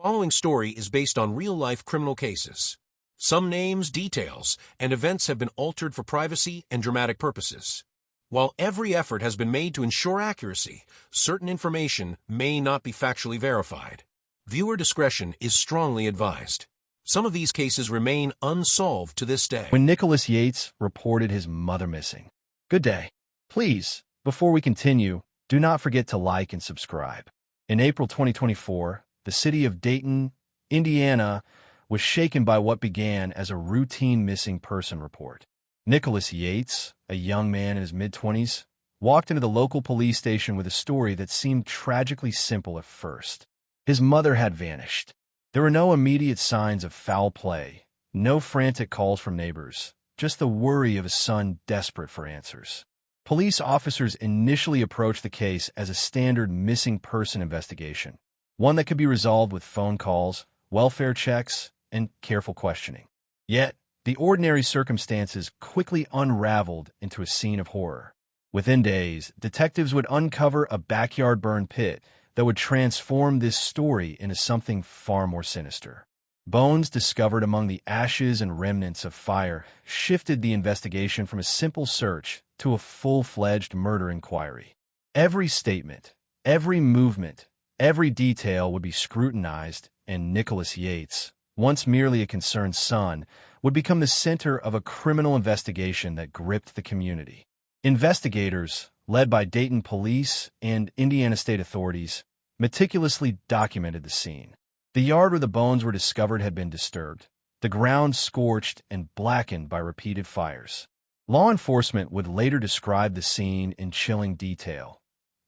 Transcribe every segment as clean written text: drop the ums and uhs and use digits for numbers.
Following story is based on real-life criminal cases. Some names, details, and events have been altered for privacy and dramatic purposes. While every effort has been made to ensure accuracy, certain information may not be factually verified. Viewer discretion is strongly advised. Some of these cases remain unsolved to this day. When Nicholas Yates reported his mother missing. Good day. Please, before we continue, do not forget to like and subscribe. In April 2024, the city of Dayton, Indiana, was shaken by what began as a routine missing person report. Nicholas Yates, a young man in his mid-20s, walked into the local police station with a story that seemed tragically simple at first. His mother had vanished. There were no immediate signs of foul play, no frantic calls from neighbors, just the worry of a son desperate for answers. Police officers initially approached the case as a standard missing person investigation, one that could be resolved with phone calls, welfare checks, and careful questioning. Yet, the ordinary circumstances quickly unraveled into a scene of horror. Within days, detectives would uncover a backyard burn pit that would transform this story into something far more sinister. Bones discovered among the ashes and remnants of fire shifted the investigation from a simple search to a full-fledged murder inquiry. Every statement, every movement, every detail would be scrutinized, and Nicholas Yates, once merely a concerned son, would become the center of a criminal investigation that gripped the community. Investigators, led by Dayton police and Indiana state authorities, meticulously documented the scene. The yard where the bones were discovered had been disturbed, the ground scorched and blackened by repeated fires. Law enforcement would later describe the scene in chilling detail.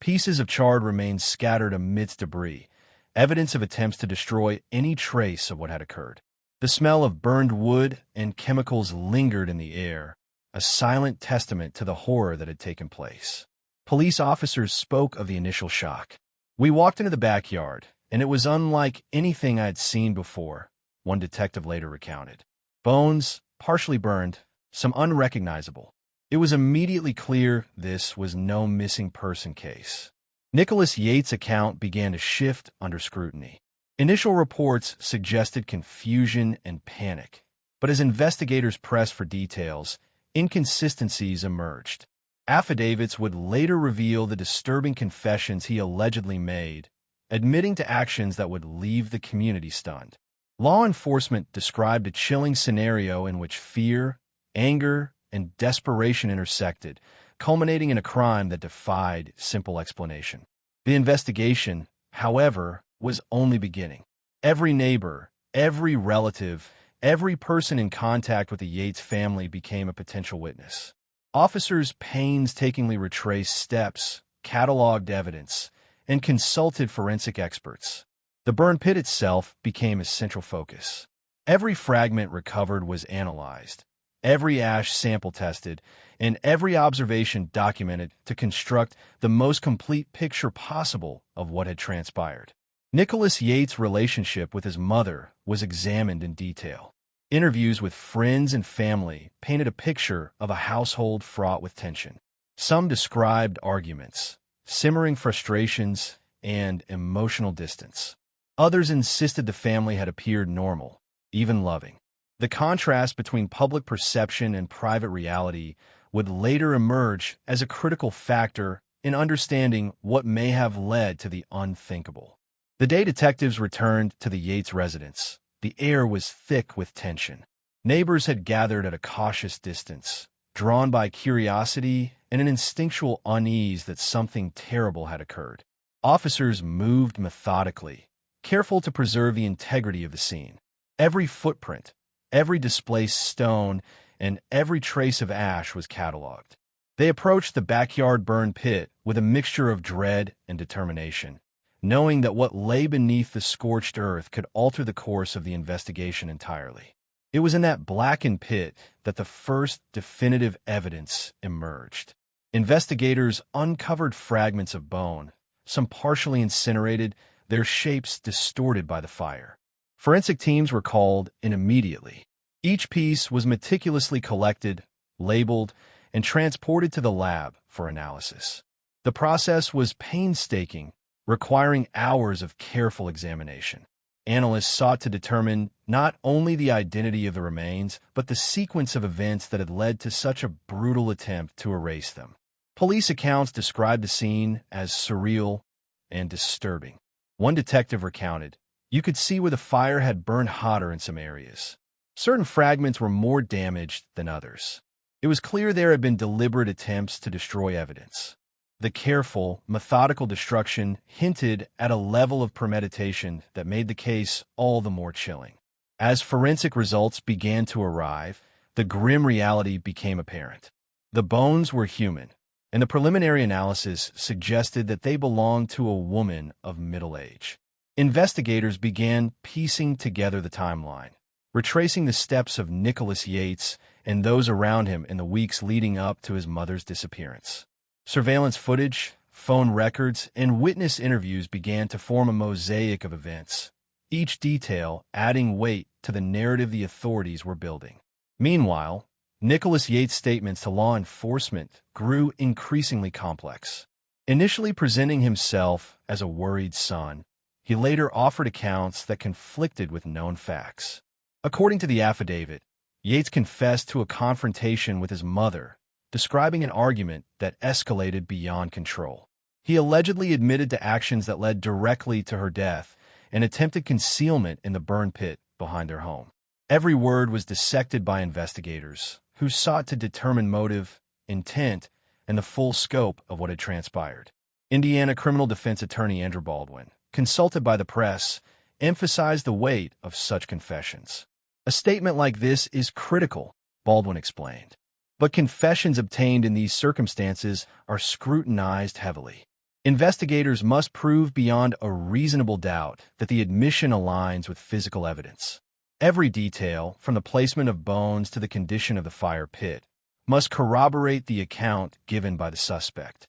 Pieces of charred remains scattered amidst debris, evidence of attempts to destroy any trace of what had occurred. The smell of burned wood and chemicals lingered in the air, a silent testament to the horror that had taken place. Police officers spoke of the initial shock. "We walked into the backyard, and it was unlike anything I had seen before," one detective later recounted. Bones, partially burned, some unrecognizable. It was immediately clear this was no missing person case. Nicholas Yates' account began to shift under scrutiny. Initial reports suggested confusion and panic, but as investigators pressed for details, inconsistencies emerged. Affidavits would later reveal the disturbing confessions he allegedly made, admitting to actions that would leave the community stunned. Law enforcement described a chilling scenario in which fear, anger, and desperation intersected, culminating in a crime that defied simple explanation. The investigation, however, was only beginning. Every neighbor, every relative, every person in contact with the Yates family became a potential witness. Officers painstakingly retraced steps, cataloged evidence, and consulted forensic experts. The burn pit itself became a central focus. Every fragment recovered was analyzed, every ash sample tested, and every observation documented to construct the most complete picture possible of what had transpired. Nicholas Yates' relationship with his mother was examined in detail. Interviews with friends and family painted a picture of a household fraught with tension. Some described arguments, simmering frustrations, and emotional distance. Others insisted the family had appeared normal, even loving. The contrast between public perception and private reality would later emerge as a critical factor in understanding what may have led to the unthinkable. The day detectives returned to the Yates residence, the air was thick with tension. Neighbors had gathered at a cautious distance, drawn by curiosity and an instinctual unease that something terrible had occurred. Officers moved methodically, careful to preserve the integrity of the scene. Every footprint, every displaced stone, and every trace of ash was cataloged. They approached the backyard burn pit with a mixture of dread and determination, knowing that what lay beneath the scorched earth could alter the course of the investigation entirely. It was in that blackened pit that the first definitive evidence emerged. Investigators uncovered fragments of bone, some partially incinerated, their shapes distorted by the fire. Forensic teams were called in immediately. Each piece was meticulously collected, labeled, and transported to the lab for analysis. The process was painstaking, requiring hours of careful examination. Analysts sought to determine not only the identity of the remains, but the sequence of events that had led to such a brutal attempt to erase them. Police accounts described the scene as surreal and disturbing. One detective recounted, "You could see where the fire had burned hotter in some areas. Certain fragments were more damaged than others. It was clear there had been deliberate attempts to destroy evidence." The careful, methodical destruction hinted at a level of premeditation that made the case all the more chilling. As forensic results began to arrive, the grim reality became apparent. The bones were human, and the preliminary analysis suggested that they belonged to a woman of middle age. Investigators began piecing together the timeline, retracing the steps of Nicholas Yates and those around him in the weeks leading up to his mother's disappearance. Surveillance footage, phone records, and witness interviews began to form a mosaic of events, each detail adding weight to the narrative the authorities were building. Meanwhile, Nicholas Yates' statements to law enforcement grew increasingly complex. Initially presenting himself as a worried son, he later offered accounts that conflicted with known facts. According to the affidavit, Yates confessed to a confrontation with his mother, describing an argument that escalated beyond control. He allegedly admitted to actions that led directly to her death and attempted concealment in the burn pit behind their home. Every word was dissected by investigators, who sought to determine motive, intent, and the full scope of what had transpired. Indiana criminal defense attorney Andrew Baldwin, consulted by the press, emphasized the weight of such confessions. "A statement like this is critical," Baldwin explained. "But confessions obtained in these circumstances are scrutinized heavily. Investigators must prove beyond a reasonable doubt that the admission aligns with physical evidence. Every detail, from the placement of bones to the condition of the fire pit, must corroborate the account given by the suspect."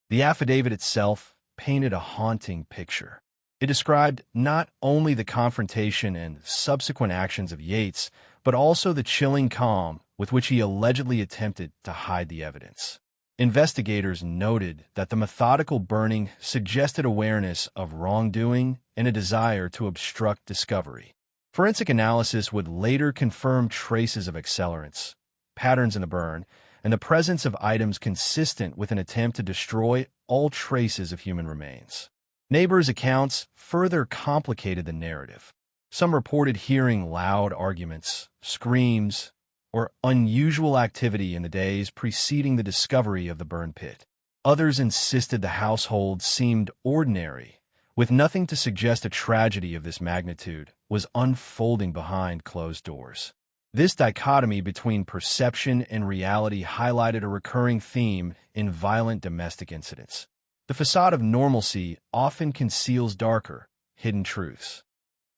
The affidavit itself painted a haunting picture. It described not only the confrontation and subsequent actions of Yates, but also the chilling calm with which he allegedly attempted to hide the evidence. Investigators noted that the methodical burning suggested awareness of wrongdoing and a desire to obstruct discovery. Forensic analysis would later confirm traces of accelerants, patterns in the burn, and the presence of items consistent with an attempt to destroy all traces of human remains. Neighbors' accounts further complicated the narrative. Some reported hearing loud arguments, screams, or unusual activity in the days preceding the discovery of the burn pit. Others insisted the household seemed ordinary, with nothing to suggest a tragedy of this magnitude was unfolding behind closed doors. This dichotomy between perception and reality highlighted a recurring theme in violent domestic incidents. The facade of normalcy often conceals darker, hidden truths.